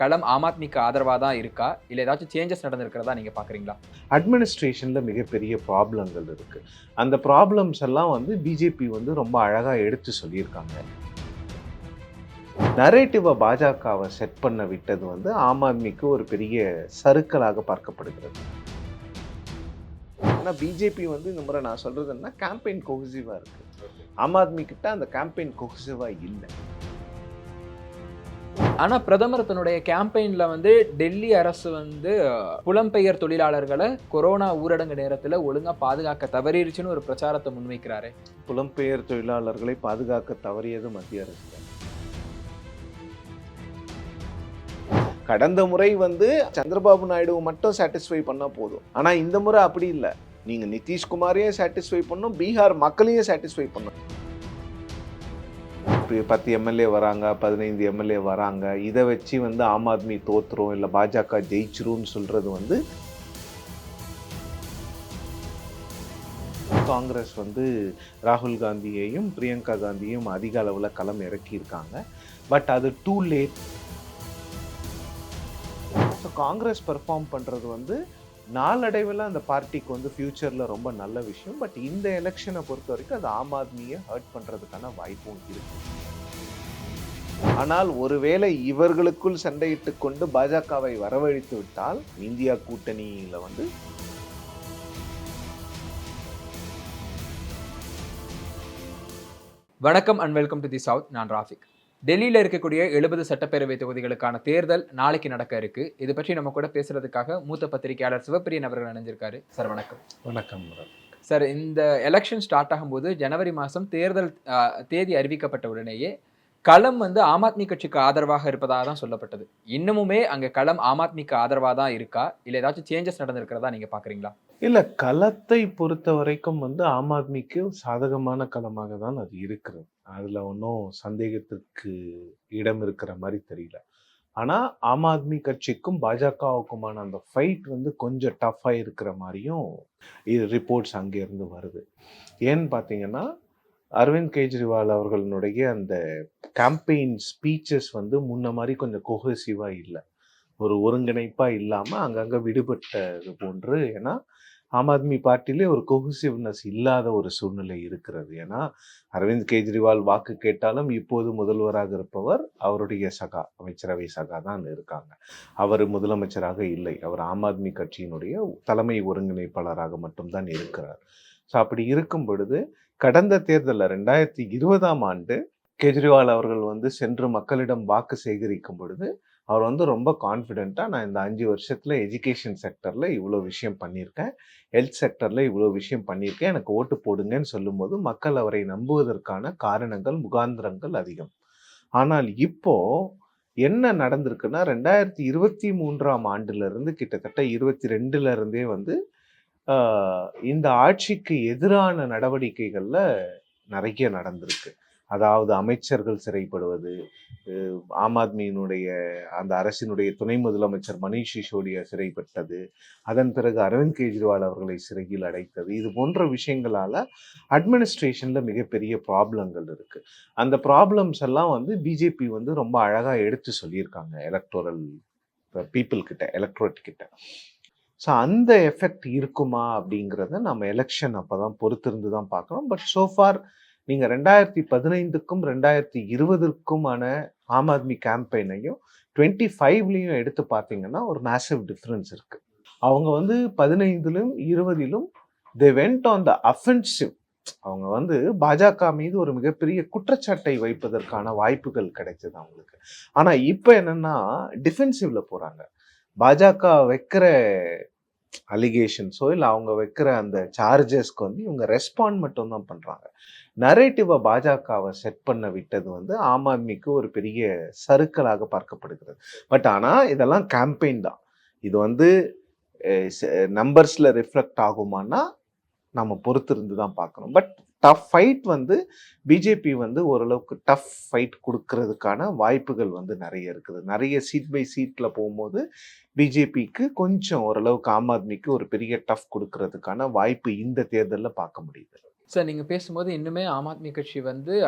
களம் ஆம் ஆத்மிக்கு ஆதரவா தான் இருக்கா? இல்ல ஏதாச்சும் சேஞ்சஸ் நடந்திருக்கிறதா நீங்க பார்க்குறீங்களா? அட்மினிஸ்ட்ரேஷன்ல மிகப்பெரிய ப்ராப்ளங்கள் இருக்கு. அந்த ப்ராப்ளம்ஸ் எல்லாம் பிஜேபி ரொம்ப அழகா எடுத்து சொல்லியிருக்காங்க. நரேட்டிவ பாஜகவ செட் பண்ண விட்டது ஆம் ஆத்மிக்கு ஒரு பெரிய சறுக்கலாக பார்க்கப்படுகிறது. ஆனா பிஜேபி இந்த முறை நான் சொல்றது என்ன கேம்பெயின் கொஹசிவா இருக்கு. ஆம் ஆத்மி கிட்ட அந்த கேம்பெயின் கொஹசிவா இல்ல. ஆனா பிரதமர் தன்னுடைய கேம்பெயின்ல டெல்லி அரசு புலம்பெயர் தொழிலாளர்கள கொரோனா ஊரடங்கு நேரத்துல ஒழுங்கா பாதுகாக்க தவறிருச்சுன்னு ஒரு பிரச்சாரத்த முன்வைக்கிறாரே. புலம்பெயர் தொழிலாளர்களை பாதுகாக்க தவறியது மத்திய அரசு தான். கடந்த முறை சந்திரபாபு நாயுடுவை மட்டும் சாட்டிஸ்ஃபை பண்ணா போதும். ஆனா இந்த முறை அப்படி இல்ல. நீங்க நிதிஷ்குமாரையும் சாட்டிஸ்ஃபை பண்ணணும், பீகார் மக்களையும் சாட்டிஸ்ஃபை பண்ணணும். 10 எம்எல்ஏ வராங்க, 15 எம்எல்ஏ வராங்க. இதை வச்சு ஆம் ஆத்மி தோத்துரும், இல்லை பாஜக ஜெயிச்சிரும்னு சொல்றது காங்கிரஸ் ராகுல் காந்தியையும் பிரியங்கா காந்தியையும் அதிக அளவில் களம் இறக்கியிருக்காங்க. பட் அது டூ லேட். காங்கிரஸ் பெர்ஃபார்ம் பண்ணுறது நாளடைவில் அந்த பார்ட்டிக்கு ஃபியூச்சரில் ரொம்ப நல்ல விஷயம். பட் இந்த எலெக்ஷனை பொறுத்த வரைக்கும் அது ஆம் ஆத்மியை ஹர்ட் பண்ணுறதுக்கான வாய்ப்பும் இருக்கு. ஆனால் ஒருவேளை இவர்களுக்குள் சண்டையிட்டு கொண்டு பாஜகவை வரவழைத்து விட்டால் இந்தியா கூட்டணியில் வணக்கம் and welcome to the south. நான் ராஃபிக். டெல்லியில் இருக்கக்கூடிய 70 சட்டப்பேரவை தொகுதிகளுக்கான தேர்தல் நாளைக்கு நடக்க இருக்கு. இது பற்றி நம்ம கூட பேசுறதுக்காக மூத்த பத்திரிகையாளர் சிவப்பிரியன் அவர்கள் இணைஞ்சிருக்காரு. சார் வணக்கம். வணக்கம் சார். இந்த எலெக்ஷன் ஸ்டார்ட் ஆகும்போது ஜனவரி மாதம் தேர்தல் தேதி அறிவிக்கப்பட்ட உடனேயே களம் ஆம் ஆத்மி கட்சிக்கு ஆதரவாக இருப்பதாக தான் சொல்லப்பட்டது. இன்னமுமே அங்கே களம் ஆம் ஆத்மிக்கு ஆதரவாக தான் இருக்கா? இல்லை ஏதாச்சும் சேஞ்சஸ் நடந்திருக்கிறதா நீங்கள் பார்க்குறீங்களா? இல்லை, களத்தை பொறுத்த வரைக்கும் ஆம் ஆத்மிக்கு சாதகமான களமாக தான் அது இருக்கிறது. அதில் ஒன்றும் சந்தேகத்திற்கு இடம் இருக்கிற மாதிரி தெரியல. ஆனால் ஆம் ஆத்மி கட்சிக்கும் பாஜகவுக்குமான அந்த ஃபைட் கொஞ்சம் டஃப்பாக இருக்கிற மாதிரியும் இது ரிப்போர்ட்ஸ் அங்கேருந்து வருது. ஏன்னு பார்த்தீங்கன்னா, அரவிந்த் கெஜ்ரிவால் அவர்களுடைய அந்த கேம்பெயின் ஸ்பீச்சஸ் முன்ன மாதிரி கொஞ்சம் கொஹசிவாக இல்லை, ஒரு ஒருங்கிணைப்பாக இல்லாமல் அங்கங்கே விடுபட்டது போன்று. ஏன்னா ஆம் ஆத்மி பார்ட்டிலே ஒரு கொஹசிவ்னஸ் இல்லாத ஒரு சூழ்நிலை இருக்கிறது. ஏன்னா அரவிந்த் கெஜ்ரிவால் வாக்கு கேட்டாலும் இப்போது முதல்வராக இருப்பவர் அவருடைய சகா, அமைச்சரவை சகா தான் இருக்காங்க. அவர் முதலமைச்சராக இல்லை. அவர் ஆம் ஆத்மி கட்சியினுடைய தலைமை ஒருங்கிணைப்பாளராக மட்டும்தான் இருக்கிறார். ஸோ அப்படி இருக்கும் பொழுது கடந்த தேர்தலில் 2020ஆம் ஆண்டு கெஜ்ரிவால் அவர்கள் சென்று மக்களிடம் வாக்கு சேகரிக்கும் பொழுது அவர் ரொம்ப கான்ஃபிடென்ட்டாக, நான் இந்த 5 வருஷத்தில் எஜுகேஷன் செக்டரில் இவ்வளோ விஷயம் பண்ணியிருக்கேன், ஹெல்த் செக்டரில் இவ்வளோ விஷயம் பண்ணியிருக்கேன், எனக்கு ஓட்டு போடுங்கன்னு சொல்லும்போது மக்கள் அவரை நம்புவதற்கான காரணங்கள், முகாந்திரங்கள் அதிகம். ஆனால் இப்போ என்ன நடந்திருக்குன்னா, 2023ஆம் ஆண்டிலிருந்து கிட்டத்தட்ட 22ல இருந்தே இந்த ஆட்சிக்கு எதிரான நடவடிக்கைகள்ல நிறைய நடந்திருக்கு. அதாவது அமைச்சர்கள் சிறைப்படுவது, ஆம் ஆத்மியினுடைய அந்த அரசினுடைய துணை முதலமைச்சர் மணீஷ் சிசோடியா சிறைப்பட்டது, அதன் பிறகு அரவிந்த் கெஜ்ரிவால் அவர்களை சிறையில் அடைத்தது, இது போன்ற விஷயங்களால அட்மினிஸ்ட்ரேஷன்ல மிகப்பெரிய ப்ராப்ளங்கள் இருக்கு. அந்த ப்ராப்ளம்ஸ் எல்லாம் பிஜேபி ரொம்ப அழகா எடுத்து சொல்லியிருக்காங்க எலக்டோரல் பீப்புள் கிட்ட, எலக்ட்ரோட் கிட்ட. ஸோ அந்த எஃபெக்ட் இருக்குமா அப்படிங்கிறத நம்ம எலெக்ஷன் அப்போ தான் பொறுத்திருந்து தான் பார்க்கணும். பட் சோஃபார் நீங்கள் 2015க்கும் 2020க்குமான ஆம் ஆத்மி கேம்பெயினையும் 25லையும் எடுத்து பார்த்தீங்கன்னா ஒரு மேசிவ் டிஃப்ரென்ஸ் இருக்குது. அவங்க 15லும் 20லும் they went on the offensive. அவங்க பாஜக மீது ஒரு மிகப்பெரிய குற்றச்சாட்டை வைப்பதற்கான வாய்ப்புகள் கிடைச்சது அவங்களுக்கு. ஆனால் இப்போ என்னன்னா டிஃபென்சிவ்ல போகிறாங்க. பாஜக வைக்கிற அலிகேஷன்ஸோ இல்லை அவங்க வைக்கிற அந்த சார்ஜஸ்க்கு இவங்க ரெஸ்பாண்ட் மட்டும் தான் பண்றாங்க. நரேட்டிவ பாஜகவை செட் பண்ண விட்டது ஆம் ஆத்மிக்கு ஒரு பெரிய சறுக்கலாக பார்க்கப்படுகிறது. பட் ஆனால் இதெல்லாம் கேம்பெயின் தான். இது நம்பர்ஸ்ல ரிஃப்ளெக்ட் ஆகுமானா நம்ம பொறுத்திருந்து தான் பார்க்கணும். பட் டஃப் ஃபைட் பிஜேபி ஓரளவுக்கு டஃப் ஃபைட் கொடுக்கறதுக்கான வாய்ப்புகள் நிறைய இருக்குது. நிறைய சீட் பை சீட்டில் போகும்போது பிஜேபிக்கு கொஞ்சம் ஓரளவுக்கு ஆம் ஆத்மிக்கு ஒரு பெரிய டஃப் கொடுக்கறதுக்கான வாய்ப்பு இந்த தேர்தலில் பார்க்க முடியுது. சார், நீங்கள் பேசும்போது இன்னுமே ஆம் ஆத்மி கட்சி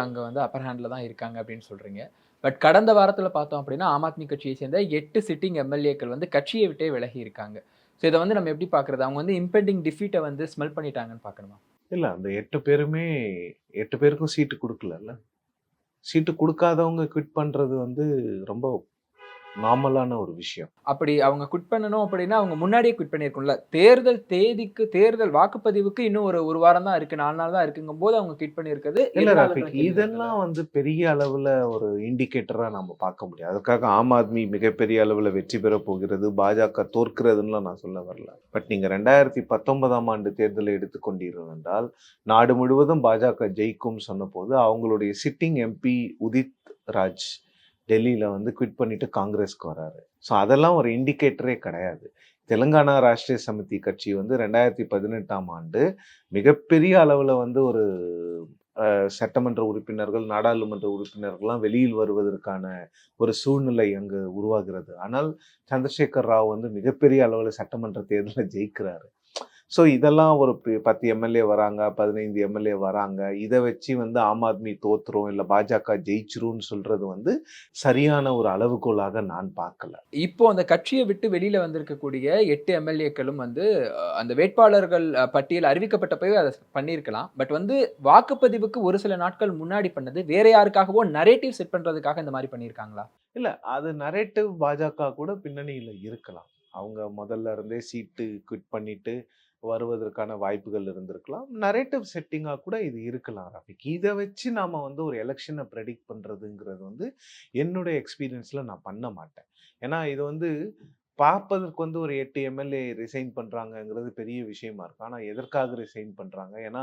அங்கே அப்பர் ஹேண்டில் தான் இருக்காங்க அப்படின்னு சொல்கிறீங்க. பட் கடந்த வாரத்துல பார்த்தோம் அப்படின்னா, ஆம் ஆத்மி கட்சியை சேர்ந்த 8 சிட்டிங் எம்எல்ஏக்கள் வந்து கட்சியை விட்டே விலகி இருக்காங்க. ஸோ இத வந்து நம்ம எப்படி பார்க்குறது? அவங்க வந்து இம்பெண்டிங் டிஃபீட்ட வந்து ஸ்மெல் பண்ணிட்டாங்கன்னு பார்க்கணுமா? இல்ல அந்த 8 பேருமே 8 பேருக்கும் சீட்டு குடுக்கலல்ல. சீட்டு குடுக்காதவங்க குவிட் பண்றது வந்து ரொம்ப நார்மலான ஒரு விஷயம். அப்படி அவங்க குவிட் பண்ணணும் அப்படின்னா, அவங்க முன்னாடியே குவிட் பண்ணியிருக்கணும்ல. தேர்தல் தேதிக்கு தேர்தல் வாக்குப்பதிவுக்கு இன்னும் ஒரு 1 வாரம் தான் இருக்கு, 4 நாள் தான் இருக்குங்கும்போது அவங்க குவிட் பண்ணியிருக்கிறது இல்ல ரஃபீக், எதனாலன்ற கேள்வி வருதுல்ல. இதெல்லாம் வந்து பெரிய அளவுல ஒரு இண்டிகேட்டரா நம்ம பார்க்க முடியாது. அதுக்காக ஆம் ஆத்மி மிகப்பெரிய அளவுல வெற்றி பெறப் போகிறது, பாஜக தோற்கிறதுன்னுலாம் நான் சொல்ல வரல. பட் நீங்க 2019ஆம் ஆண்டு தேர்தலை எடுத்துக்கொண்டீர்கள் என்றால், நாடு முழுவதும் பாஜக ஜெயிக்கும் சொன்னபோது, அவங்களுடைய சிட்டிங் எம்பி உதித் ராஜ் டெல்லியில வந்து குவிட் பண்ணிட்டு காங்கிரஸ்க்கு வராரு. ஸோ அதெல்லாம் ஒரு இண்டிகேட்டரே கிடையாது. தெலுங்கானா ராஷ்டிரிய சமிதி கட்சி வந்து 2018ஆம் ஆண்டு மிகப்பெரிய அளவுல வந்து ஒரு சட்டமன்ற உறுப்பினர்கள், நாடாளுமன்ற உறுப்பினர்கள்லாம் வெளியில் வருவதற்கான ஒரு சூழ்நிலை அங்கு உருவாகிறது. ஆனால் சந்திரசேகர் ராவ் வந்து மிகப்பெரிய அளவுல சட்டமன்ற தேர்தல்ல ஜெயிக்கிறாரு. ஸோ இதெல்லாம் ஒரு 10 எம்எல்ஏ வராங்க, 15 எம்எல்ஏ வராங்க. இத வச்சு வந்து ஆம் ஆத்மி தோத்துரும், இல்ல பாஜக ஜெயிச்சுரும்னு சொல்றது வந்து சரியான ஒரு அளவுகோலாக நான் பார்க்கல. இப்போ அந்த கட்சிய விட்டு வெளியில வந்திருக்கக்கூடிய 8 எம்எல்ஏக்களும் வந்து அந்த வேட்பாளர்கள் பட்டியல் அறிவிக்கப்பட்டப்பவே அத பண்ணியிருக்கலாம். பட் வந்து வாக்குப்பதிவுக்கு ஒரு சில நாட்கள் முன்னாடி பண்ணது, வேற யாருக்காகவோ நரேட்டிவ் செட் பண்றதுக்காக இந்த மாரி பண்ணியிருக்காங்களா? இல்ல அது நரேட்டிவ் பாஜக கூட பின்னணியில இருக்கலாம். அவங்க முதல்ல இருந்தே சீட்டு குவிட் பண்ணிட்டு வருவதற்கான வாய்ப்புகள் இருந்திருக்கலாம். நரேட்டிவ் செட்டிங்கா கூட இது இருக்கலாம் ரஃபீக். இத வச்சு நாம வந்து ஒரு எலக்ஷன பிரெடிக்ட் பண்றதுங்கிறது வந்து என்னுடைய எக்ஸ்பீரியன்ஸ்ல நான் பண்ண மாட்டேன். ஏன்னா இது வந்து பார்ப்பதற்கு வந்து ஒரு 8 எம்எல்ஏ ரிசைன் பண்றாங்கங்கிறது பெரிய விஷயமா இருக்கும். ஆனா எதற்காக ரிசைன் பண்றாங்க? ஏன்னா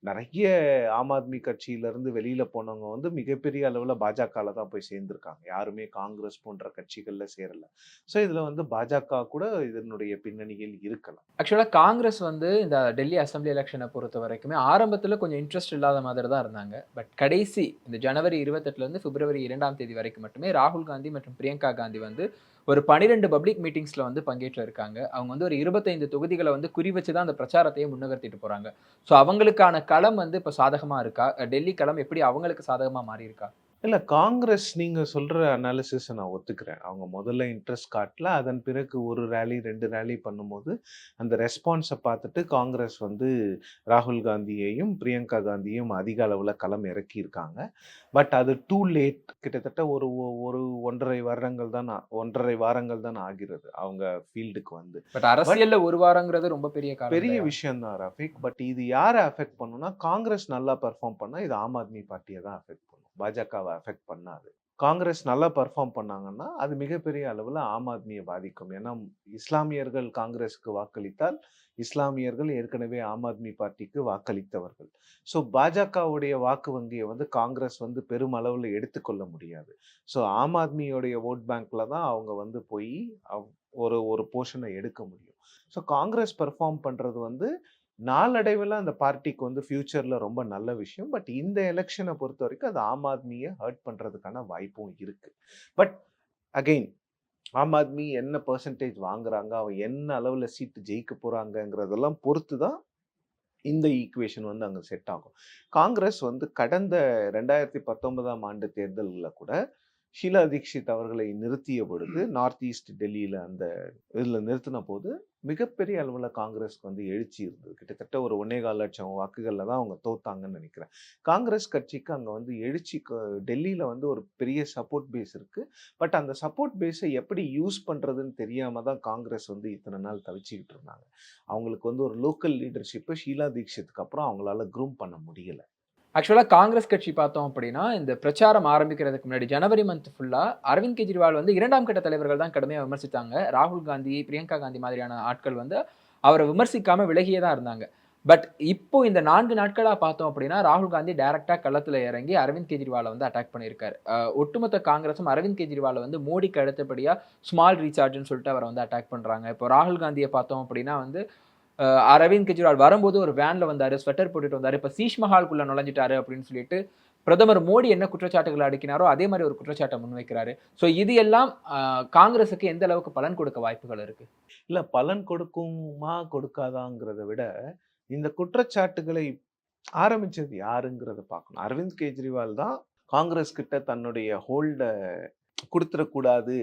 நெறைய ஆம் ஆத்மி கட்சியிலருந்து வெளியில போனவங்க வந்து மிகப்பெரிய அளவுல பாஜகல தான் போய் சேர்ந்திருக்காங்க. யாருமே காங்கிரஸ் போன்ற கட்சிகள்ல சேரல. ஸோ இதுல வந்து பாஜக கூட இதனுடைய பின்னணியில் இருக்கலாம். ஆக்சுவலா காங்கிரஸ் வந்து இந்த டெல்லி அசெம்பிளி எலக்ஷன பொறுத்தவரைக்குமே ஆரம்பத்துல கொஞ்சம் இன்ட்ரெஸ்ட் இல்லாத மாதிரி தான் இருந்தாங்க. பட் கடைசி இந்த ஜனவரி 28லேருந்து பிப்ரவரி 2ஆம் தேதி வரைக்கும் மட்டுமே ராகுல் காந்தி மற்றும் பிரியங்கா காந்தி வந்து ஒரு 12 பப்ளிக் மீட்டிங்ஸ்ல வந்து பங்கேற்று இருக்காங்க. அவங்க வந்து ஒரு 25 தொகுதிகள வந்து குறி வச்சு தான் அந்த பிரச்சாரத்தையே முன்னகர்த்திட்டு போறாங்க. ஸோ அவங்களுக்கான களம் வந்து இப்ப சாதகமா இருக்கா? டெல்லி களம் எப்படி அவங்களுக்கு சாதகமா மாறியிருக்கா? இல்ல காங்கிரஸ் நீங்க சொல்ற அனாலிசிஸ நான் ஒத்துக்கிறேன். அவங்க முதல்ல இன்ட்ரெஸ்ட் காட்டல. அதன் பிறகு 1 ரேலி, 2 ரேலி பண்ணும்போது, அந்த ரெஸ்பான்ஸ பார்த்துட்டு காங்கிரஸ் வந்து ராகுல் காந்தியையும், பிரியங்கா காந்தியும் அதிக அளவுல களம் இறக்கியிருக்காங்க. பட் அது டூ லேட். கிட்டத்தட்ட ஒரு 1 1/2 வருடங்கள் தான் 1 1/2 வாரங்கள் தான் ஆகிறது. அவங்க ஃபீல்டுக்கு வந்து. பட் பட் அரசியல்ல 1 வாரங்கிறது ரொம்ப பெரிய காலம் பெரிய இல்லையா? விஷயம் தான் ரஃபீக். பட் இது யார அஃபெக்ட் பண்ணும்னா, காங்கிரஸ் நல்லா பெர்ஃபார்ம் பண்ணா, இது ஆம் ஆத்மி பார்ட்டிய தான் அஃபெக்ட் பண்ணும். பாஜகவ அஃபெக்ட் பண்ணாது. காங்கிரஸ் நல்லா பெர்ஃபார்ம் பண்ணாங்கன்னா, அது மிகப்பெரிய அளவுல ஆம் ஆத்மிய பாதிக்கும். ஏன்னா, இஸ்லாமியர்கள் காங்கிரஸ்க்கு வாக்களித்தால், இஸ்லாமியர்கள் ஏற்கனவே ஆம் ஆத்மி பார்ட்டிக்கு வாக்களித்தவர்கள். ஸோ பாஜகவுடைய வாக்கு வங்கிய வந்து காங்கிரஸ் வந்து பெருமளவுல எடுத்துக்கொள்ள முடியாது. ஸோ ஆம் ஆத்மியோடைய வோட் பேங்க்ல தான் அவங்க வந்து போயி அவ் ஒரு ஒரு போர்ஷன எடுக்க முடியும். ஸோ காங்கிரஸ் பெர்ஃபார்ம் பண்றது வந்து நாளடைவுல அந்த பார்ட்டிக்கு வந்து ஃபியூச்சர்ல ரொம்ப நல்ல விஷயம். பட் இந்த எலக்ஷன பொறுத்தவரைக்கும் அது ஆம் ஆத்மிய ஹர்ட் பண்றதுக்கான வாய்ப்பும் இருக்கு. பட் அகைன் ஆம் ஆத்மி என்ன பெர்சன்டேஜ் வாங்குறாங்க, அவங்க என்ன அளவுல சீட்டு ஜெயிக்க போறாங்கங்கிறதெல்லாம் பொறுத்து தான் இந்த ஈக்குவேஷன் வந்து அங்க செட் ஆகும். காங்கிரஸ் வந்து கடந்த 2019ஆம் ஆண்டு தேர்தல்ல கூட ஷீலா தீக்ஷித் அவர்களை நிறுத்திய பொழுது, நார்த் ஈஸ்ட் டெல்லியில அந்த இதுல நிறுத்தின போது, மிகப்பெரிய அளவுல காங்கிரஸ்க்கு வந்து எழுச்சி இருந்தது. கிட்டத்தட்ட ஒரு 1,4 லட்சம் வாக்குகள்ல தான் அவங்க தோத்தாங்கன்னு நெனைக்கிறேன். காங்கிரஸ் கட்சிக்கு அங்க வந்து எழுச்சி டெல்லியில வந்து ஒரு பெரிய சப்போர்ட் பேஸ் இருக்கு. பட் அந்த சப்போர்ட் பேஸ எப்படி யூஸ் பண்றதுன்னு தெரியாம தான் காங்கிரஸ் வந்து இத்தன நாள் தவிச்சுக்கிட்டு இருந்தாங்க. அவங்களுக்கு வந்து ஒரு லோக்கல் லீடர்ஷிப்ப ஷீலா தீக்ஷித்துக்கு அப்புறம் அவங்களால க்ரூம் பண்ண முடியல. ஆக்சுவலா காங்கிரஸ் கட்சி பார்த்தோம் அப்படின்னா, இந்த பிரச்சாரம் ஆரம்பிக்கிறதுக்கு முன்னாடி ஜனவரி மந்த் ஃபுல்லா அரவிந்த் கெஜ்ரிவால் வந்து 2ஆம் கட்ட தலைவர்கள் தான் கடுமையா விமர்சித்தாங்க. ராகுல் காந்தி, பிரியங்கா காந்தி மாதிரியான ஆட்கள் வந்து அவர விமர்சிக்காம விலகியே தான் இருந்தாங்க. பட் இப்போ இந்த 4 நாட்களா பார்த்தோம் அப்படின்னா, ராகுல் காந்தி டைரக்ட்டா களத்துல இறங்கி அரவிந்த் கெஜ்ரிவால வந்து அட்டாக் பண்ணியிருக்காரு. ஒட்டுமொத்த காங்கிரஸும் அரவிந்த் கெஜ்ரிவால வந்து மோடிக்கு அடுத்தபடியா ஸ்மால் ரீசார்ஜ்ன்னு சொல்லிட்டு அவர வந்து அட்டாக் பண்றாங்க. இப்போ ராகுல் காந்திய பார்த்தோம் அப்படின்னா வந்து அரவிந்த் கெஜ்ரிவால் வரும்போது ஒரு வேன்ல வந்தாரு. ஸ்வெட்டர் போட்டுட்டு வந்தாரு. இப்ப சீஷ் மஹால்குள்ள நுழைஞ்சுட்டாரு அப்படின்னு சொல்லிட்டு, பிரதமர் மோடி என்ன குற்றச்சாட்டுகள அடுக்கினாரோ, அதே மாரி ஒரு குற்றச்சாட்ட முன்வைக்கிறாரு. ஸோ இது எல்லாம் காங்கிரஸுக்கு எந்த அளவுக்கு பலன் கொடுக்க வாய்ப்புகள் இருக்கு? இல்ல பலன் கொடுக்குமா, கொடுக்காதாங்கிறத விட, இந்த குற்றச்சாட்டுகளை ஆரம்பிச்சது யாருங்கிறத பார்க்கணும். அரவிந்த் கெஜ்ரிவால் தான் காங்கிரஸ் கிட்ட தன்னுடைய ஹோல்ட குடுத்துறக்கூடாது.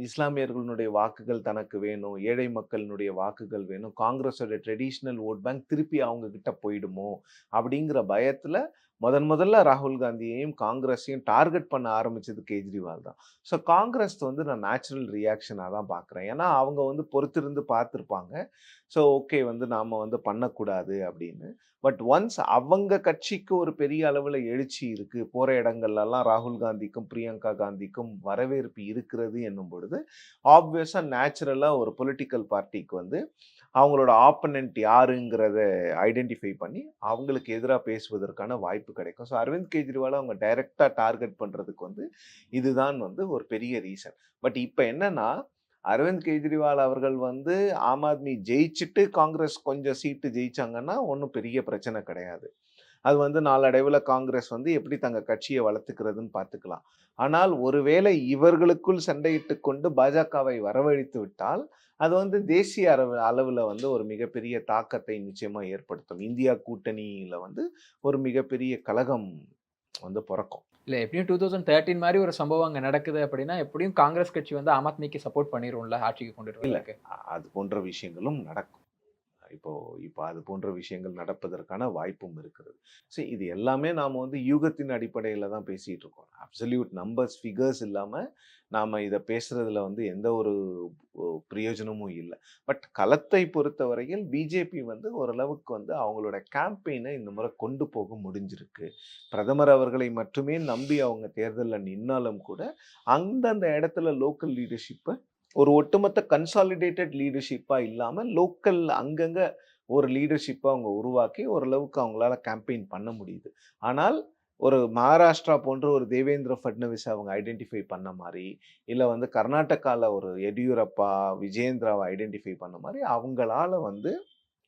இஸ்லாமியர்களுடைய வாக்குகள் தனக்கு வேணும். ஏழை மக்களினுடைய வாக்குகள் வேணும். காங்கிரஸோட ட்ரெடிஷனல் வோட் பேங்க் திருப்பி அவங்க கிட்ட போயிடுமோ! அப்படிங்கிற பயத்துல முதல்ல ராகுல் காந்தியையும், காங்கிரஸையும் டார்கெட் பண்ண ஆரம்பிச்சது கெஜ்ரிவால் தான். ஸோ காங்கிரஸ் வந்து நான் நேச்சுரல் ரியாக்ஷனா தான் பார்க்குறேன். ஏன்னா அவங்க வந்து பொறுத்திருந்து பார்த்துருப்பாங்க. ஸோ ஓகே வந்து நாம வந்து பண்ணக்கூடாது அப்படின்னு. பட் ஒன்ஸ் அவங்க கட்சிக்கு ஒரு பெரிய அளவுல எழுச்சி இருக்கு. போற இடங்கள்லலாம் ராகுல் காந்திக்கும், பிரியங்கா காந்திக்கும் வரவேற்பு இருக்கிறது என்னும் பொழுது, ஆப்வியஸா நேச்சுரலா ஒரு பொலிட்டிக்கல் பார்ட்டிக்கு வந்து அவங்களோட ஆப்பனன்ட் யாருங்கிறத ஐடென்டிஃபை பண்ணி, அவங்களுக்கு எதிரா பேசுவதற்கான வாய்ப்பு கிடைக்கும். ஸோ அரவிந்த் கெஜ்ரிவால அவங்க டைரக்ட்டா டார்கெட் பண்றதுக்கு வந்து இதுதான் வந்து ஒரு பெரிய ரீசன். பட் இப்ப என்னன்னா, அரவிந்த் கெஜ்ரிவால் அவர்கள் வந்து ஆம் ஆத்மி ஜெயிச்சுட்டு காங்கிரஸ் கொஞ்சம் சீட்டு ஜெயிச்சாங்கன்னா, ஒண்ணும் பெரிய பிரச்சனை கிடையாது. அது வந்து நாளடைவுல காங்கிரஸ் வந்து எப்படி தங்க கட்சிய வளர்த்துக்கிறதுன்னு பார்த்துக்கலாம். ஆனால் ஒருவேளை இவர்களுக்குள் சண்டையிட்டுக் கொண்டு பாஜகவை வரவழைத்து விட்டால், அது வந்து தேசிய அளவுல வந்து ஒரு மிகப்பெரிய தாக்கத்தை நிச்சயமா ஏற்படுத்தும். இந்தியா கூட்டணியில வந்து ஒரு மிகப்பெரிய கலகம் வந்து பொறக்கும். இல்ல எப்படியும் 2013 மாரி ஒரு சம்பவம் அங்க நடக்குது அப்படின்னா, எப்படியும் காங்கிரஸ் கட்சி வந்து ஆம் ஆத்மிக்கு சப்போர்ட் பண்ணிரும்ல ஆட்சிக்கு கொண்டுட்டு இல்ல. வரதுக்கு. அது போன்ற விஷயங்களும் நடக்கும். இப்போ இப்போ அது போன்ற விஷயங்கள் நடப்பதற்கான வாய்ப்பும் இருக்கிறது. இது எல்லாமே நாம வந்து யூகத்தின் அடிப்படையில தான் பேசிட்டு இருக்கோம். அப்சல்யூட் நம்பர்ஸ், ஃபிகர்ஸ் இல்லாம நாம இத பேசுறதுல வந்து எந்த ஒரு பிரயோஜனமும் இல்ல. பட் களத்தை பொறுத்தவரையில் பிஜேபி வந்து ஓரளவுக்கு வந்து அவங்களோட கேம்பெயினை இந்த முறை கொண்டு போக முடிஞ்சிருக்கு. பிரதமர் அவர்களை மட்டுமே நம்பி அவங்க தேர்தல்ல நின்னாலும் கூட, அந்தந்த இடத்துல லோக்கல் லீடர்ஷிப்ப ஒரு ஒட்டுமொத்த கன்சாலிடேட்டட் லீடர்ஷிப்பா இல்லாம, லோக்கல் அங்கங்க ஒரு லீடர்ஷிப்பா அவங்க உருவாக்கி, ஓரளவுக்கு அவங்களால கேம்பெயின் பண்ண முடியுது. ஆனால், ஒரு மகாராஷ்டிரா போன்ற ஒரு தேவேந்திர ஃபட்னவிஸ அவங்க ஐடென்டிஃபை பண்ண மாரி, இல்ல வந்து கர்நாடகால ஒரு எடியூரப்பா, விஜயேந்திராவ ஐடென்டிஃபை பண்ண மாரி, அவங்களால வந்து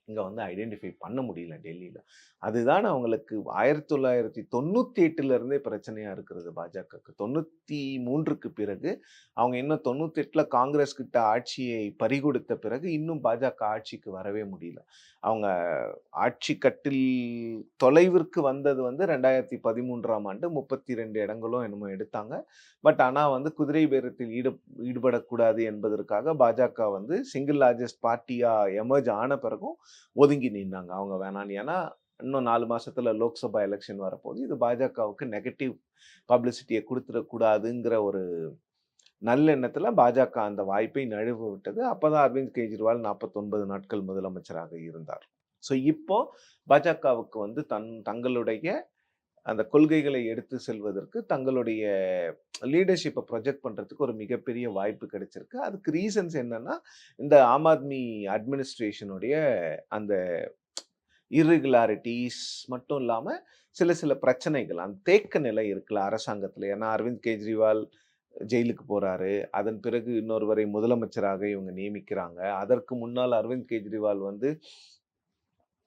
இங்க வந்து ஐடென்டிஃபை பண்ண முடியல டெல்லியில. அதுதான் அவங்களுக்கு 1998ல இருந்தே பிரச்சனையா இருக்கிறது பாஜகக்கு. 93க்கு பிறகு அவங்க இன்னும் 98ல காங்கிரஸ் கிட்ட ஆட்சியை பறிகொடுத்த பிறகு இன்னும் பாஜக ஆட்சிக்கு வரவே முடியல. அவங்க ஆட்சி கட்டில் தொலைவிற்கு வந்தது வந்து 2013ஆம் ஆண்டு 32 இடங்களோ என்னமோ எடுத்தாங்க. பட் ஆனா வந்து குதிரை பேரத்தில் ஈடுபடக்கூடாது என்பதற்காக பாஜக வந்து சிங்கிள் லார்ஜஸ்ட் பார்ட்டியா எமர்ஜ் ஆன பிறகும் ஒதுங்கி நின்னாங்க. அவங்க வேணான்னு. ஏன்னா, இன்னும் 4 மாசத்துல லோக்சபா எலக்ஷன் வரப்போகுது. இது பாஜகவுக்கு நெகட்டிவ் பப்ளிசிட்டிய குடுத்துறக்கூடாதுங்கிற ஒரு நல்லெண்ணத்துல பாஜக அந்த வாய்ப்பை நழுவ விட்டது. அப்பதான் அரவிந்த் கெஜ்ரிவால் 49 நாட்கள் முதலமைச்சராக இருந்தார். இப்போ பாஜகவுக்கு வந்து தங்களுடைய அந்த கொள்கைகளை எடுத்து செல்வதற்கு, தங்களுடைய லீடர்ஷிப்ப ப்ரொஜெக்ட் பண்றதுக்கு ஒரு மிகப்பெரிய வாய்ப்பு கிடைச்சிருக்கு. அதுக்கு ரீசன்ஸ் என்னன்னா, இந்த ஆம் ஆத்மி அட்மினிஸ்ட்ரேஷனுடைய அந்த இர்ரெகுலாரிட்டீஸ் மட்டும் இல்லாம, சில பிரச்சனைகள், அந்த தேக்க நிலை இருக்குல்ல அரசாங்கத்துல. ஏன்னா அரவிந்த் கெஜ்ரிவால் ஜெயிலுக்கு போறாரு. அதன் பிறகு இன்னொருவரை முதலமைச்சராக இவங்க நியமிக்கிறாங்க. அதற்கு முன்னால் அரவிந்த் கெஜ்ரிவால் வந்து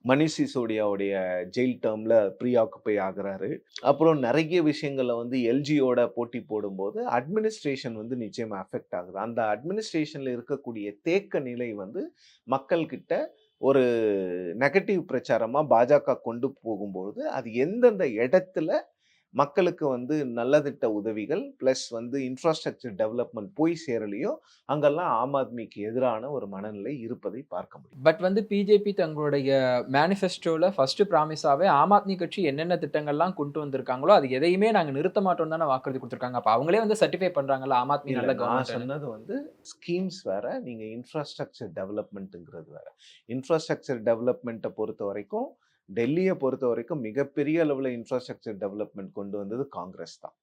மனிஷ் சிசோடியாவுடைய ஜெயில் டேர்ம்ல ப்ரீ ஆக்குபை ஆகுறாரு. அப்புறம் நெறைய விஷயங்கள்ல வந்து எல்ஜியோட போட்டி போடும்போது, அட்மினிஸ்ட்ரேஷன் வந்து நிச்சயமா அஃபெக்ட் ஆகுது. அந்த அட்மினிஸ்ட்ரேஷன்ல இருக்கக்கூடிய தேக்க நிலை வந்து மக்கள் கிட்ட ஒரு நெகட்டிவ் பிரச்சாரமா பாஜக கொண்டு போகும்பொழுது, அது எந்தெந்த இடத்துல மக்களுக்கு வந்து நலத்திட்ட உதவிகள் பிளஸ் வந்து இன்ஃப்ராஸ்ட்ரக்சர் டெவலப்மெண்ட் போய் சேரலையோ, அங்கெல்லாம் ஆம் ஆத்மிக்கு எதிரான ஒரு மனநிலை இருப்பதை பார்க்க முடியும். பட் வந்து பிஜேபி தங்களுடைய மேனிஃபெஸ்டோல ஃபர்ஸ்ட் ப்ராமிஸாவே ஆம் ஆத்மி கட்சி என்னென்ன திட்டங்கள்லாம் கொண்டு வந்திருக்காங்களோ, அது எதையுமே நாங்க நிறுத்த மாட்டோம்னு தானே வாக்குறுதி குடுத்துருக்காங்க. அப்ப அவங்களே வந்து சர்டிஃபை பண்றாங்கல்ல, ஆம் ஆத்மி இல்ல நல்ல நான் கவர்ன்மெண்ட்ன்னு. சொன்னது வந்து ஸ்கீம்ஸ் வேற, நீங்க இன்ஃப்ராஸ்ட்ரக்சர் டெவலப்மெண்ட்ங்கிறது வேற. இன்ஃப்ராஸ்ட்ரக்சர் டெவலப்மெண்ட்ட பொறுத்தவரைக்கும், டெல்லிய பொறுத்தவரைக்கும் மிகப்பெரிய அளவுல இன்ஃப்ராஸ்ட்ரக்சர் டெவலப்மெண்ட் கொண்டு வந்தது காங்கிரஸ் தான்.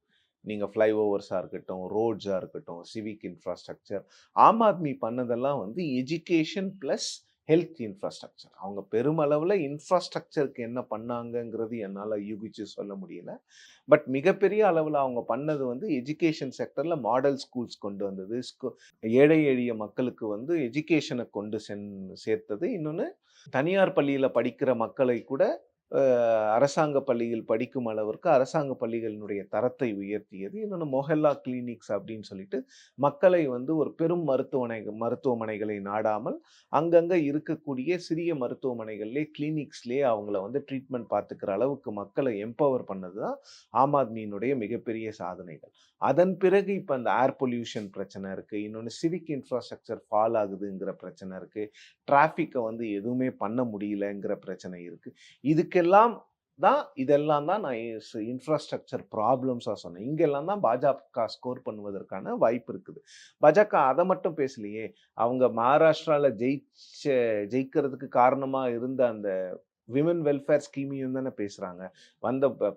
நீங்க ஃப்ளைஓவர்ஸா இருக்கட்டும், ரோட்ஸா இருக்கட்டும், சிவிக் இன்ஃப்ராஸ்ட்ரக்சர். ஆம் ஆத்மி பண்ணதெல்லாம் வந்து எஜுகேஷன் பிளஸ் ஹெல்த் இன்ஃப்ராஸ்ட்ரக்சர். அவங்க பெருமளவுல இன்ஃப்ராஸ்ட்ரக்சருக்கு என்ன பண்ணாங்கங்கிறது என்னால யூகிச்சு சொல்ல முடியல. பட் மிகப்பெரிய அளவுல அவங்க பண்ணது வந்து எஜுகேஷன் செக்டர்ல மாடல் ஸ்கூல்ஸ் கொண்டு வந்தது. ஏழை எளிய மக்களுக்கு வந்து எஜுகேஷனை கொண்டு சேர்த்தது. இன்னொன்னு தனியார் பள்ளியில படிக்கிற மக்களை கூட அரசாங்க பள்ளியில் படிக்கும் அளவிற்கு அரசாங்க பள்ளிகளினுடைய தரத்தை உயர்த்தியது. இன்னொன்னு மொஹல்லா கிளினிக்ஸ் அப்படின்னு சொல்லிட்டு மக்களை வந்து ஒரு பெரும் மருத்துவமனைகளை நாடாமல் அங்கங்க இருக்கக்கூடிய சிறிய மருத்துவமனைகள்லே கிளினிக்ஸ்லேயே அவங்கள வந்து ட்ரீட்மெண்ட் பார்த்துக்கிற அளவுக்கு மக்களை எம்பவர் பண்ணது தான் ஆம் ஆத்மியினுடைய மிகப்பெரிய சாதனைகள். அதன் பிறகு இப்போ அந்த ஏர் பொல்யூஷன் பிரச்சனை இருக்குது, இன்னொன்று சிவிக் இன்ஃப்ராஸ்ட்ரக்சர் ஃபால் ஆகுதுங்கிற பிரச்சனை இருக்குது, டிராஃபிக்கை வந்து எதுவுமே பண்ண முடியலங்கிற பிரச்சனை இருக்குது. இதெல்லாம் தான் நான் இன்ஃப்ராஸ்ட்ரக்சர் ப்ராப்ளம்ஸாக சொன்னேன். இங்கெல்லாம் தான் பாஜக ஸ்கோர் பண்ணுவதற்கான வாய்ப்பு இருக்குது. பாஜக அதை மட்டும் பேசலையே, அவங்க மகாராஷ்டிராவில் ஜெயிக்கிறதுக்கு காரணமாக இருந்த அந்த விமன் வெல்ஃபேர் ஸ்கீமையும் தானே பேசுகிறாங்க.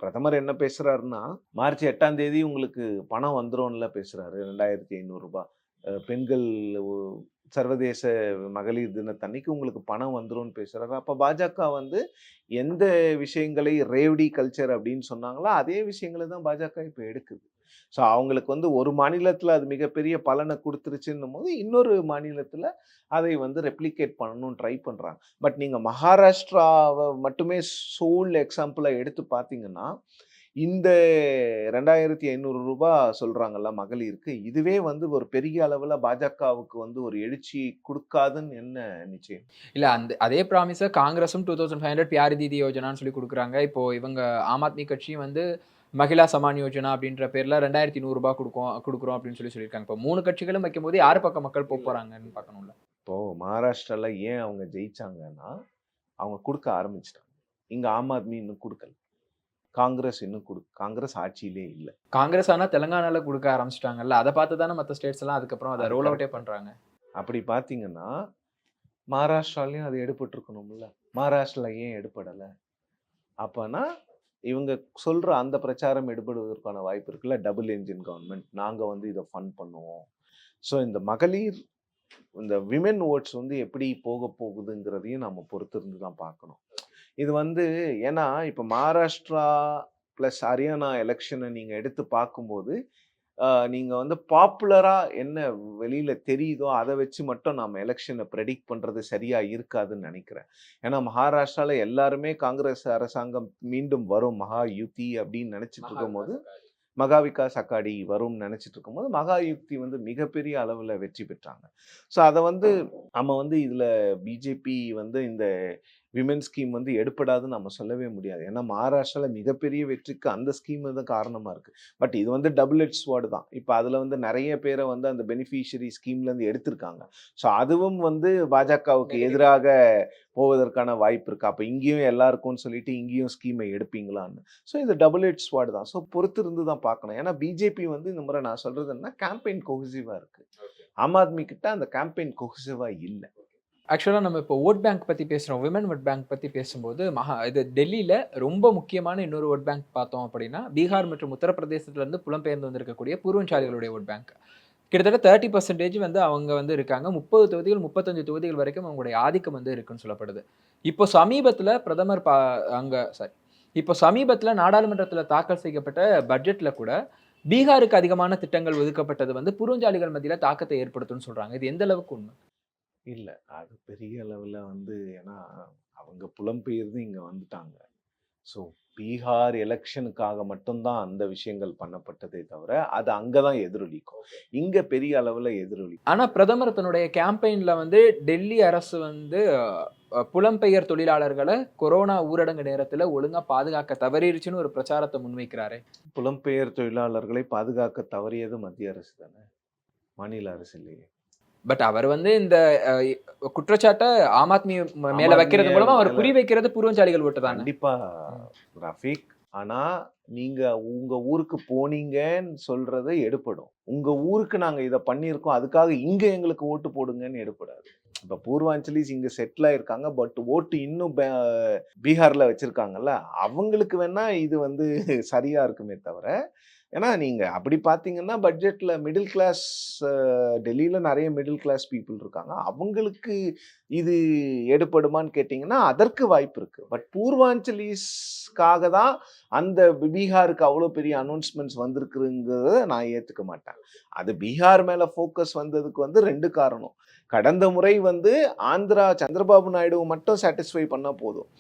பிரதமர் என்ன பேசுகிறாருன்னா, மார்ச் 8ஆம் தேதி உங்களுக்கு பணம் வந்துரும்ல பேசுகிறாரு, 2500 ரூபாய். பெண்கள் சர்வதேச மகளிர் தினத்தன்னைக்கு உங்களுக்கு பணம் வந்துரும்னு பேசுகிறாரு. அப்போ பாஜக வந்து எந்த விஷயங்களை ரேவடி கல்ச்சர் அப்படின்னு சொன்னாங்களோ அதே விஷயங்களை தான் பாஜக இப்போ எடுக்குது. ஸோ அவங்களுக்கு வந்து ஒரு மாநிலத்தில் அது மிகப்பெரிய பலனை கொடுத்துருச்சுன்னும் போது இன்னொரு மாநிலத்தில் அதை வந்து ரெப்ளிகேட் பண்ணணும்னு ட்ரை பண்ணுறாங்க. பட் நீங்கள் மகாராஷ்டிராவை மட்டுமே சோல் எக்ஸாம்பிளாக எடுத்து பார்த்தீங்கன்னா, இந்த 2500 ரூபாய் சொல்கிறாங்கல்ல மகளிருக்கு, இதுவே வந்து ஒரு பெரிய அளவில் பாஜகவுக்கு வந்து ஒரு எழுச்சி கொடுக்காதுன்னு என்ன நிச்சயம்? இல்ல அதே ப்ராமிஸ காங்கிரஸும் 2500 பியாரி தீதி யோஜனான்னு சொல்லி குடுக்குறாங்க. இப்போ இவங்க ஆம் ஆத்மி கட்சியும் வந்து மகிழா சமான் யோஜனா அப்படின்ற பேர்ல 2100 ரூபாய் குடுக்குறோம் அப்படின்னு சொல்லியிருக்காங்க. இப்போ 3 கட்சிகளும் வைக்கும்போது யார் பக்கம் மக்கள் போறாங்கன்னு பார்க்கணும்ல. இப்போ மகாராஷ்டிரால ஏன் அவங்க ஜெயிச்சாங்கன்னா, அவங்க கொடுக்க ஆரம்பிச்சிட்டாங்க. இங்க ஆம் ஆத்மி இன்னும் கொடுக்கல. காங்கிரஸ் ஆட்சியிலே இல்லை. காங்கிரஸ் ஆனா தெலுங்கானால குடுக்க ஆரம்பிச்சிட்டாங்கல்ல. அதை பார்த்து தானே மற்ற ஸ்டேட்ஸ் எல்லாம் அதுக்கப்புறம் அதை ரோல் அவுட்டே பண்றாங்க. அப்படி பார்த்தீங்கன்னா மகாராஷ்டிராலையும் அது எடுபட்டிருக்கணும்ல. மகாராஷ்டிரால ஏன் எடுபடலை? அப்போனா இவங்க சொல்ற அந்த பிரச்சாரம் எடுபடுவதற்கான வாய்ப்பு இருக்குல்ல. டபுள் என்ஜின் கவர்மெண்ட், நாங்கள் வந்து இதை ஃபண்ட் பண்ணுவோம். ஸோ இந்த மகளிர், இந்த விமென் ஓட்ஸ் வந்து எப்படி போக போகுதுங்கிறதையும் நம்ம பொறுத்திருந்து தான் பார்க்கணும். இது வந்து ஏன்னா இப்போ மகாராஷ்டிரா ப்ளஸ் ஹரியானா எலெக்ஷனை நீங்கள் எடுத்து பார்க்கும்போது நீங்கள் வந்து பாப்புலராக என்ன வெளியில் தெரியுதோ அதை வச்சு மட்டும் நம்ம எலெக்ஷனை ப்ரெடிக்ட் பண்ணுறது சரியாக இருக்காதுன்னு நினைக்கிறேன். ஏன்னா மகாராஷ்டிராவில் எல்லாருமே காங்கிரஸ் அரசாங்கம் மீண்டும் வரும், மகா யுத்தி அப்படின்னு நினச்சிட்டு இருக்கும்போது, மகா விகாஸ் அகாடி வரும்னு நினச்சிட்டு இருக்கும்போது மகா யுக்தி வந்து மிகப்பெரிய அளவில் வெற்றி பெற்றாங்க. ஸோ அதை வந்து நம்ம வந்து இதில் பிஜேபி வந்து இந்த விமென் ஸ்கீம் வந்து எடுப்படாதுன்னு நம்ம சொல்லவே முடியாது. ஏன்னா மகாராஷ்டிராவில் மிகப்பெரிய வெற்றிக்கு அந்த ஸ்கீம் தான் காரணமாக இருக்குது. பட் இது வந்து டபுள் எட்ஜ் ஸ்வார்டு தான். இப்போ அதில் வந்து நிறைய பேரை வந்து அந்த பெனிஃபிஷியரி ஸ்கீம்லேருந்து எடுத்திருக்காங்க. ஸோ அதுவும் வந்து பாஜகவுக்கு எதிராக போவதற்கான வாய்ப்பு இருக்குது. அப்போ இங்கேயும் எல்லாருக்கும்னு சொல்லிட்டு இங்கேயும் ஸ்கீமை எடுப்பீங்களான்னு. ஸோ இது டபுள் எட்ஜ் ஸ்வார்டு தான். ஸோ பொறுத்து இருந்து தான் பார்க்கணும். ஏன்னா பிஜேபி வந்து இந்த முறை நான் சொல்கிறது என்ன, கேம்பெயின் கொஹசிவாக இருக்குது. ஆம் ஆத்மி கிட்ட அந்த கேம்பெயின் கொஹசிவாக இல்லை. ஆக்சுவலாக நம்ம இப்போ ஓட் பேங்க் பற்றி பேசுகிறோம், விமன் ஓட் பேங்க் பற்றி பேசும்போது இது டெல்லியில் ரொம்ப முக்கியமான இன்னொரு ஓட் பேங்க் பார்த்தோம் அப்படின்னா, பீகார் மற்றும் உத்தரப்பிரதேசத்துலேருந்து புலம்பெயர்ந்து வந்திருக்கக்கூடிய பூர்வஞ்சாலிகளுடைய ஓட் பேங்க். கிட்டத்தட்ட 30% வந்து அவங்க வந்து இருக்காங்க. 30 தொகுதிகள் 35 தொகுதிகள் வரைக்கும் அவங்களுடைய ஆதிக்கம் வந்து இருக்குன்னு சொல்லப்படுது. இப்போ சமீபத்தில் பிரதமர் இப்போ சமீபத்தில் நாடாளுமன்றத்தில் தாக்கல் செய்யப்பட்ட பட்ஜெட்டில் கூட பீகாருக்கு அதிகமான திட்டங்கள் ஒதுக்கப்பட்டது வந்து பூர்வஞ்சாலிகள் மத்தியில் தாக்கத்தை ஏற்படுத்தும்னு சொல்கிறாங்க. இது எந்த அளவுக்கு உண்மை? இல்லை, அது பெரிய அளவில் வந்து ஏன்னா அவங்க புலம்பெயர்ந்து இங்கே வந்துட்டாங்க. ஸோ பீகார் எலெக்ஷனுக்காக மட்டும்தான் அந்த விஷயங்கள் பண்ணப்பட்டதே தவிர அது அங்கே தான் எதிரொலிக்கும், இங்கே பெரிய அளவில் எதிரொலிக்கும். ஆனால் பிரதமர் தன்னுடைய கேம்பெயினில் வந்து டெல்லி அரசு வந்து புலம்பெயர் தொழிலாளர்களை கொரோனா ஊரடங்கு நேரத்தில் ஒழுங்காக பாதுகாக்க தவறிடுச்சுன்னு ஒரு பிரச்சாரத்தை முன்வைக்கிறாரு. புலம்பெயர் தொழிலாளர்களை பாதுகாக்க தவறியது மத்திய அரசு தானே, மாநில அரசு இல்லையே. பட் அவர் வந்து இந்த குற்றச்சாட்டை ஆம் ஆத்மி மேல வைக்கிறது மூலமா அவர் குறி வைக்கிறது பூர்வஞ்சாலிகள் ஓட்டு தான். கண்டிப்பா ரஃபீக். ஆனா நீங்க உங்க ஊருக்கு போனீங்கன்னு சொல்றது எடுப்படும். உங்க ஊருக்கு நாங்க இதை பண்ணியிருக்கோம், அதுக்காக இங்க எங்களுக்கு ஓட்டு போடுங்கன்னு எடுப்படாது. இப்ப பூர்வாஞ்சலிஸ் இங்க செட்டில் ஆயிருக்காங்க, பட் ஓட்டு இன்னும் பீகார்ல வச்சிருக்காங்கல்ல, அவங்களுக்கு வேணா இது வந்து சரியா இருக்குமே தவிர. ஏன்னா நீங்கள் அப்படி பார்த்தீங்கன்னா பட்ஜெட்டில் மிடில் கிளாஸ், டெல்லியில் நிறைய மிடில் கிளாஸ் பீப்புள் இருக்காங்க, அவங்களுக்கு இது எடுப்படுமான்னு கேட்டிங்கன்னா அதற்கு வாய்ப்பு இருக்குது. பட் பூர்வாஞ்சலிஸ்க்காக தான் அந்த பீகாருக்கு அவ்வளோ பெரிய அனௌன்ஸ்மெண்ட்ஸ் வந்திருக்குங்கிறத நான் ஏற்றுக்க மாட்டேன். அது பீகார் மேலே ஃபோக்கஸ் வந்ததுக்கு வந்து 2 காரணம். கடந்த முறை வந்து ஆந்திரா சந்திரபாபு நாயுடுவை மட்டும் சாட்டிஸ்ஃபை பண்ணால் போதும்.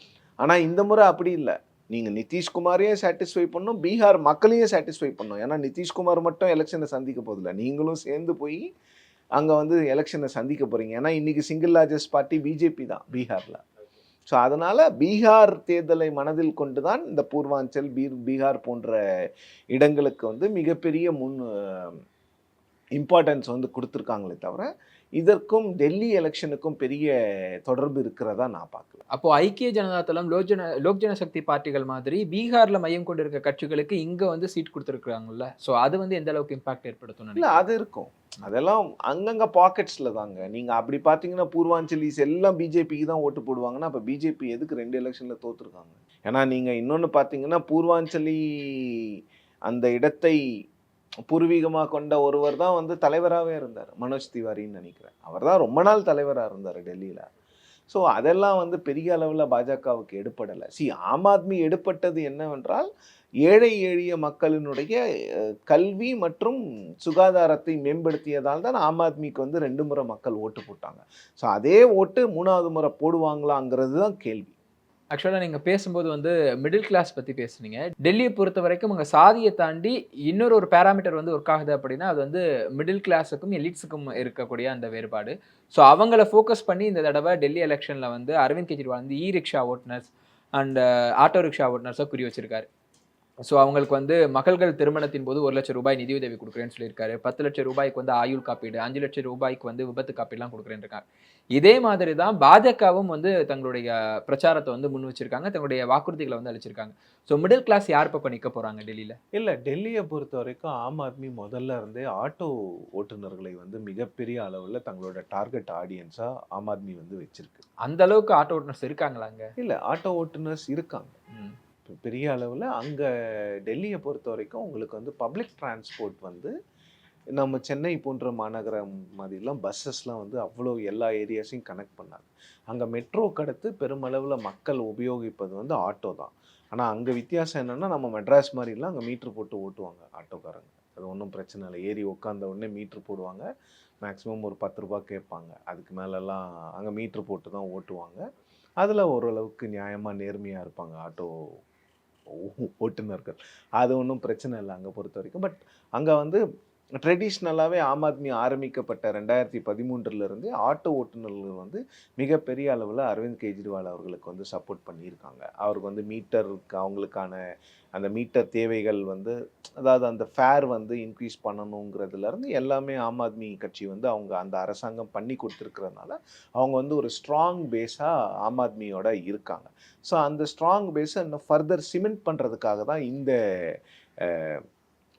ஆனால் இந்த முறை அப்படி இல்லை. நீங்கள் நிதிஷ்குமாரையும் சாட்டிஸ்ஃபை பண்ணணும், பீகார் மக்களையும் சாட்டிஸ்ஃபை பண்ணணும். ஏன்னா நிதிஷ்குமார் மட்டும் எலெக்ஷனை சந்திக்க போதில்லை, நீங்களும் சேர்ந்து போய் அங்கே வந்து எலெக்ஷனை சந்திக்க போகிறீங்க. ஏன்னா இன்றைக்கி சிங்கிள் லார்ஜஸ்ட் பார்ட்டி பிஜேபி தான் பீகாரில். ஸோ அதனால் பீகார் தேர்தலை மனதில் கொண்டு தான் இந்த பூர்வாஞ்சல் பீகார் போன்ற இடங்களுக்கு வந்து மிகப்பெரிய இம்பார்ட்டன்ஸ் வந்து கொடுத்துருக்காங்களே தவிர இதற்கும் டெல்லி எலெக்ஷனுக்கும் பெரிய தொடர்பு இருக்கிறதா நான் பார்க்கல. அப்போ ஐக்கிய ஜனதா தளம், லோக் ஜனசக்தி பார்ட்டிகள் மாதிரி பீகார்ல மையம் கொண்டு இருக்க கட்சிகளுக்கு இங்க வந்து சீட் கொடுத்துருக்காங்கல்ல, ஸோ அது வந்து எந்த அளவுக்கு இம்பாக்ட் ஏற்படுத்தும்? இல்லை, அது இருக்கும். அதெல்லாம் அங்கங்கே பாக்கெட்ஸில் தாங்க. நீங்கள் அப்படி பார்த்தீங்கன்னா பூர்வாஞ்சலிஸ் எல்லாம் பிஜேபிக்கு தான் ஓட்டு போடுவாங்கன்னா அப்போ பிஜேபி எதுக்கு 2 எலெக்ஷனில் தோற்றுருக்காங்க? ஏன்னா நீங்கள் இன்னொன்று பார்த்தீங்கன்னா பூர்வாஞ்சலி அந்த இடத்தை பூர்வீகமாக கொண்ட ஒருவர் தான் வந்து தலைவராகவே இருந்தார், மனோஜ் திவாரின்னு நினைக்கிறேன். அவர் தான் ரொம்ப நாள் தலைவராக இருந்தார் டெல்லியில். ஸோ அதெல்லாம் வந்து பெரிய அளவில் பாஜகவுக்கு எடுப்படலை. ஆம் ஆத்மி எடுப்பட்டது என்னவென்றால் ஏழை எளிய மக்களினுடைய கல்வி மற்றும் சுகாதாரத்தை மேம்படுத்தியதால் தான் ஆம் ஆத்மிக்கு வந்து 2 முறை மக்கள் ஓட்டு போட்டாங்க. ஸோ அதே ஓட்டு 3வது முறை போடுவாங்களாங்கிறது தான் கேள்வி. ஆக்சுவலாக நீங்கள் பேசும்போது வந்து மிடில் கிளாஸ் பற்றி பேசுனீங்க. டெல்லியை பொறுத்த வரைக்கும் அங்கே சாதியை தாண்டி இன்னொரு பேராமீட்டர் வந்து ஒர்க் ஆகுது அப்படின்னா அது வந்து மிடில் கிளாஸுக்கும் எலிட்ஸுக்கும் இருக்கக்கூடிய அந்த வேறுபாடு. ஸோ அவங்கள ஃபோக்கஸ் பண்ணி இந்த தடவை டெல்லி எலெக்ஷனில் வந்து அரவிந்த் கெஜ்ரிவால் வந்து ரிக்ஷா ஓட்டுநர்ஸ் அண்ட் ஆட்டோ ரிக்ஷா ஓட்டுநர்ஸை குறி வச்சிருக்காரு. ஸோ அவங்களுக்கு வந்து மகள்கள் திருமணத்தின் போது 1 லட்சம் ரூபாய் நிதியுதவி கொடுக்குறேன்னு சொல்லியிருக்காரு. 10 லட்சம் ரூபாய்க்கு வந்து ஆயுள் காப்பீடு, 5 லட்சம் ரூபாய்க்கு வந்து விபத்து காப்பீடுலாம் கொடுக்குறேன்னு இருக்காங்க. இதே மாதிரி தான் பாஜகவும் வந்து தங்களுடைய பிரச்சாரத்தை வந்து முன் வச்சிருக்காங்க, தங்களுடைய வாக்குறுதிகளை வந்து அளிச்சிருக்காங்க. ஸோ மிடில் கிளாஸ் யார் இப்போ நிற்க போகிறாங்க டெல்லியில்? இல்லை, டெல்லியை பொறுத்த வரைக்கும் ஆம் ஆத்மி முதல்ல இருந்தே ஆட்டோ ஓட்டுநர்களை வந்து மிகப்பெரிய அளவில் தங்களோட டார்கெட் ஆடியன்ஸாக ஆம் ஆத்மி வந்து வச்சிருக்கு. அந்த அளவுக்கு ஆட்டோ ஓட்டுநர்ஸ் இருக்காங்களாங்க? இல்லை, ஆட்டோ ஓட்டுநர்ஸ் இருக்காங்க பெரிய அளவில். அங்கே டெல்லியை பொறுத்த வரைக்கும் உங்களுக்கு வந்து பப்ளிக் டிரான்ஸ்போர்ட் வந்து நம்ம சென்னை போன்ற மாநகரம் மாதிரிலாம் பஸ்ஸஸ்லாம் வந்து அவ்வளோ எல்லா ஏரியாஸையும் கனெக்ட் பண்ணாங்க. அங்கே மெட்ரோக்கு அடுத்து பெருமளவில் மக்கள் உபயோகிப்பது வந்து ஆட்டோ தான். ஆனால் அங்கே வித்தியாசம் என்னென்னா நம்ம மெட்ராஸ் மாதிரிலாம் அங்கே மீட்ரு போட்டு ஓட்டுவாங்க ஆட்டோக்காரங்க. அது ஒன்றும் பிரச்சனை இல்லை, ஏறி உட்காந்த உடனே மீட்ரு போடுவாங்க. மேக்ஸிமம் ஒரு 10 ரூபா கேட்பாங்க, அதுக்கு மேலெல்லாம் அங்கே மீட்ரு போட்டு தான் ஓட்டுவாங்க. அதில் ஓரளவுக்கு நியாயமாக நேர்மையாக இருப்பாங்க ஆட்டோ ஓட்டுநர்கள். அது ஒன்றும் பிரச்சனை இல்லை அங்கே பொறுத்த வரைக்கும். பட் அங்கே வந்து ட்ரெடிஷ்னலாகவே ஆம் ஆத்மி ஆரம்பிக்கப்பட்ட 2013 ஆட்டோ ஓட்டுநர்கள் வந்து மிகப்பெரிய அளவில் அரவிந்த் கெஜ்ரிவால் அவர்களுக்கு வந்து சப்போர்ட் பண்ணியிருக்காங்க. அவருக்கு வந்து மீட்டருக்கு அவங்களுக்கான அந்த மீட்டர் தேவைகள் வந்து அதாவது அந்த ஃபேர் வந்து இன்க்ரீஸ் பண்ணணுங்கிறதுலேருந்து எல்லாமே ஆம் ஆத்மி கட்சி வந்து அவங்க அந்த அரசாங்கம் பண்ணி கொடுத்துருக்கிறதுனால அவங்க வந்து ஒரு ஸ்ட்ராங் பேஸாக ஆம் ஆத்மியோட இருக்காங்க. ஸோ அந்த ஸ்ட்ராங் பேஸை இன்னும் ஃபர்தர் சிமெண்ட் பண்ணுறதுக்காக தான் இந்த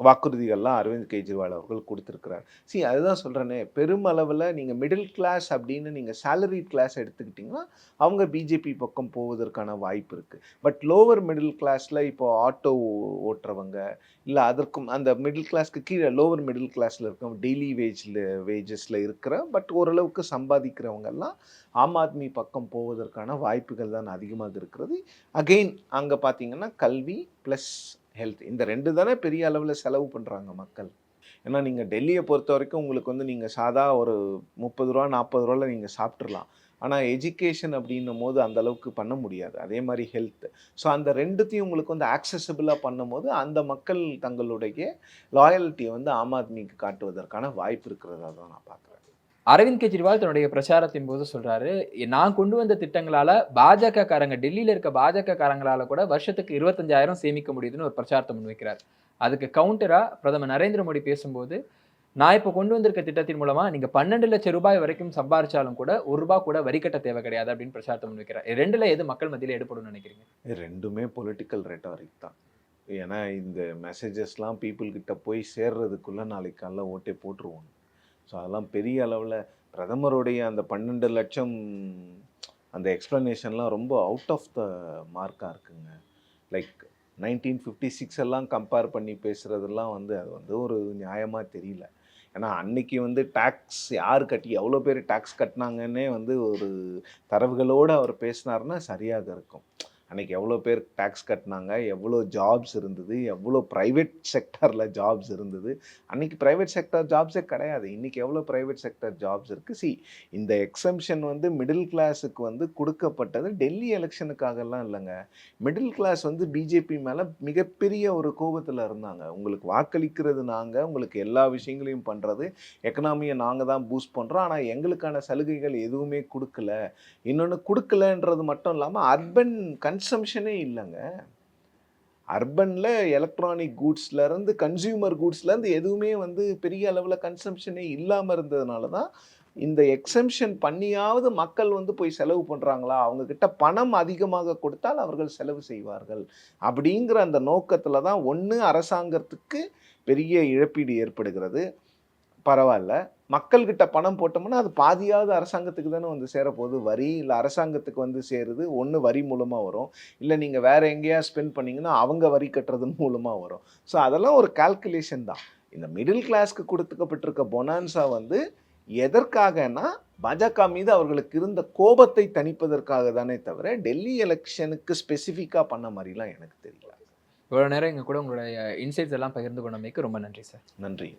வாக்குறுதிகள்லாம் அரவிந்த் கெஜ்ரிவால் அவர்கள் கொடுத்துருக்கிறார். அதுதான் சொல்கிறேனே, பெருமளவில் நீங்கள் மிடில் கிளாஸ் அப்படின்னு நீங்கள் சேலரி கிளாஸ் எடுத்துக்கிட்டிங்கன்னா அவங்க பிஜேபி பக்கம் போவதற்கான வாய்ப்பு இருக்குது. பட் லோவர் மிடில் கிளாஸில் இப்போது ஆட்டோ ஓட்டுறவங்க இல்லை அதற்கும் அந்த மிடில் கிளாஸ்க்கு கீழே லோவர் மிடில் கிளாஸில் இருக்க டெய்லி வேஜஸில் இருக்கிற பட் ஓரளவுக்கு சம்பாதிக்கிறவங்கெல்லாம் ஆம் ஆத்மி பக்கம் போவதற்கான வாய்ப்புகள் தான் அதிகமாக இருக்கிறது. அகெயின் அங்கே பார்த்தீங்கன்னா கல்வி ப்ளஸ் ஹெல்த், இந்த 2 தானே பெரிய அளவில் செலவு பண்ணுறாங்க மக்கள். ஏன்னா நீங்கள் டெல்லியை பொறுத்த வரைக்கும் உங்களுக்கு வந்து நீங்கள் சாதா ஒரு 30 ரூபா 40 ரூபாவில் நீங்கள் சாப்பிட்றலாம். ஆனால் எஜுகேஷன் அப்படின்னும் போது அந்த அளவுக்கு பண்ண முடியாது. அதே மாதிரி ஹெல்த். ஸோ அந்த 2த்தையும் உங்களுக்கு வந்து ஆக்சசபிளாக பண்ணும்போது அந்த மக்கள் தங்களுடைய லாயல்ட்டியை வந்து ஆம் ஆத்மிக்கு காட்டுவதற்கான வாய்ப்பு இருக்கிறதா தான் நான் பார்க்குறேன். அரவிந்த் கெஜ்ரிவால் தன்னுடைய பிரச்சாரத்தின் போது சொல்றாரு, நான் கொண்டு வந்த திட்டங்களால பாஜக காரங்க, டெல்லியில இருக்க பாஜக காரங்களால கூட வருஷத்துக்கு 25,000 சேமிக்க முடியுதுன்னு ஒரு பிரச்சாரத்தை முன்வைக்கிறார். அதுக்கு கவுண்டரா பிரதமர் நரேந்திர மோடி பேசும்போது, நான் இப்போ கொண்டு வந்திருக்க திட்டத்தின் மூலமா நீங்க 12 லட்சம் ரூபாய் வரைக்கும் சம்பாரிச்சாலும் கூட 1 ரூபாய் கூட வரி கட்ட தேவை கிடையாது அப்படின்னு பிரச்சாரத்தை முன்வைக்கிறார். 2ல எது மக்கள் மத்தியில் எடுபடும் நினைக்கிறீங்க? 2மே பொலிட்டிக்கல் ரெட்டாரிக் தான். ஏன்னா இந்த மெசேஜஸ்லாம் பீப்புள் கிட்ட போய் சேர்றதுக்குள்ள நாளைக்கு காலைல ஓட்டே போட்டுருவாங்க. ஸோ அதெல்லாம் பெரிய அளவில் பிரதமருடைய அந்த 12 லட்சம் அந்த எக்ஸ்ப்ளனேஷன்லாம் ரொம்ப அவுட் ஆஃப் த மார்க்காக இருக்குங்க. லைக் 1956 எல்லாம் கம்பேர் பண்ணி பேசுகிறதெல்லாம் வந்து அது வந்து ஒரு நியாயமாக தெரியல. ஏன்னா அன்னைக்கு வந்து டேக்ஸ் யார் கட்டி எவ்வளோ பேர் டேக்ஸ் கட்டினாங்கன்னே வந்து ஒரு தரவுகளோடு அவர் பேசினார்னா சரியாக இருக்கும். அன்னைக்கு எவ்வளோ பேர் டேக்ஸ் கட்டினாங்க, எவ்வளோ ஜாப்ஸ் இருந்தது, எவ்வளோ ப்ரைவேட் செக்டாரில் ஜாப்ஸ் இருந்தது. அன்னைக்கு ப்ரைவேட் செக்டார் ஜாப்ஸே கிடையாது. இன்னைக்கு எவ்வளோ ப்ரைவேட் செக்டார் ஜாப்ஸ் இருக்குது. இந்த எக்ஸம்ஷன் வந்து மிடில் கிளாஸுக்கு வந்து கொடுக்கப்பட்டது டெல்லி எலெக்ஷனுக்காகலாம் இல்லைங்க. மிடில் கிளாஸ் வந்து பிஜேபி மேலே மிகப்பெரிய ஒரு கோபத்தில் இருந்தாங்க. உங்களுக்கு வாக்களிக்கிறது நாங்கள், உங்களுக்கு எல்லா விஷயங்களையும் பண்ணுறது, எக்கனாமியை நாங்கள் தான் பூஸ்ட் பண்ணுறோம், ஆனால் எங்களுக்கான சலுகைகள் எதுவுமே கொடுக்கல. இன்னொன்று கொடுக்கலன்றது மட்டும் இல்லாமல் அர்பன் கன்சம்ஷனே இல்லைங்க. அர்பனில் எலக்ட்ரானிக் கூட்ஸ்லேருந்து கன்சியூமர் கூட்ஸ்லேருந்து எதுவுமே வந்து பெரிய அளவில் கன்சம்ஷனே இல்லாமல் இருந்ததுனால தான் இந்த எக்ஸம்ஷன் பண்ணியாவது மக்கள் வந்து போய் செலவு பண்ணுறாங்களா, அவங்கக்கிட்ட பணம் அதிகமாக கொடுத்தால் அவர்கள் செலவு செய்வார்கள் அப்படிங்கிற அந்த நோக்கத்தில் தான் ஒன்று அரசாங்கத்துக்கு பெரிய இழப்பீடு ஏற்படுகிறது. பரவாயில்ல, மக்கள்கிட்ட பணம் போட்டோம்னா அது பாதியாவது அரசாங்கத்துக்கு தானே வந்து சேரப்போகுது. வரி இல்லை அரசாங்கத்துக்கு வந்து சேருது. ஒன்று வரி மூலமாக வரும், இல்லை நீங்கள் வேறு எங்கேயா ஸ்பெண்ட் பண்ணிங்கன்னா அவங்க வரி கட்டுறதன் மூலமாக வரும். ஸோ அதெல்லாம் ஒரு கால்குலேஷன் தான். இந்த மிடில் கிளாஸ்க்கு கொடுத்துக்கப்பட்டிருக்க பொனான்சா வந்து எதற்காகனா பாஜக மீது அவர்களுக்கு இருந்த கோபத்தை தணிப்பதற்காக தானே தவிர டெல்லி எலெக்ஷனுக்கு ஸ்பெசிஃபிக்காக பண்ண மாதிரிலாம் எனக்கு தெரியல. இவ்வளோ நேரம் எங்க கூட உங்களுடைய இன்சைட்ஸ் எல்லாம் பகிர்ந்து கொண்டமைக்கு ரொம்ப நன்றி சார். நன்றி.